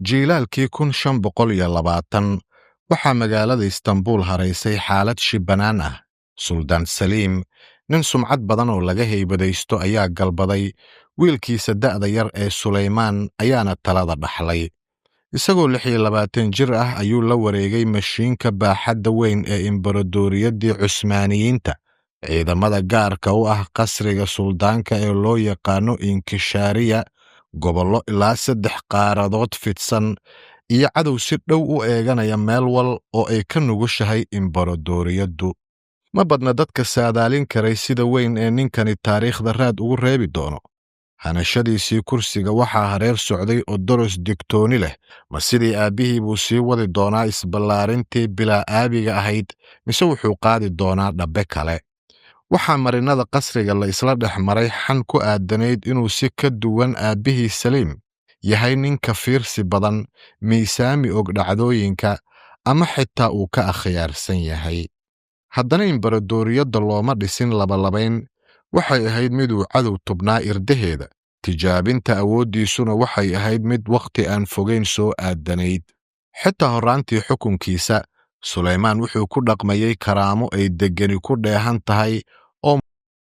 jiilaalkii 1520 waxaa magaalada Istanbul haraysay xaalad shibanaan ah. Suldaan Saliim, nin sumcad badan oo laga heybadaysto ayaa galbaday, wiilkiisa da'da yar ee Suleymaan ayaana talada dhaxlay. Isagoo 26 jir ah ayuu la wareegay mashiinka baaxadda weyn ee imbaradoriyadii Cusmaaniyiinta, ciidamada gaarka u ah qasriga suldaanka ee loo yaqaano Inkishaariya, gobollo ilaa 3 qaaradood fidsan, iyo cadow si dhow u eeganaya meel wal oo ay ka nugushahay imbaradoriyaddu. Ma badna dadka saadaalin karay sida weyn ee ninkani taariikhda raad ugu reebi doono. Hanashadiisii kursiga waxaa hareer socday odoros digtooni leh, ma sidii aabbihii buu sii wadi doonaa isballaarintii bilaa aabiga ahayd, mise wuxuu qaadi doonaa dhabbe kale. Waxaa marinada qasriga la isla dhex maray xan ku aadanayd inuu si ka duwan aabbihii Saliim yahay nin ka fiirsi badan, miisaami og dhacdooyinka, ama xitaa uu ka akhyaarsan yahay. Haddana imbaradoriyadda looma dhisin labalabayn, waxay ahayd mid uu cadow tubnaa irdaheeda. Tijaabinta awooddiisuna waxay ahayd mid wakhti aan fogayn soo aadanayd. Xitaa horraantii xukunkiisa, Suleymaan wuxuu ku dhaqmayay karaamo ay deggani ku dheehan tahay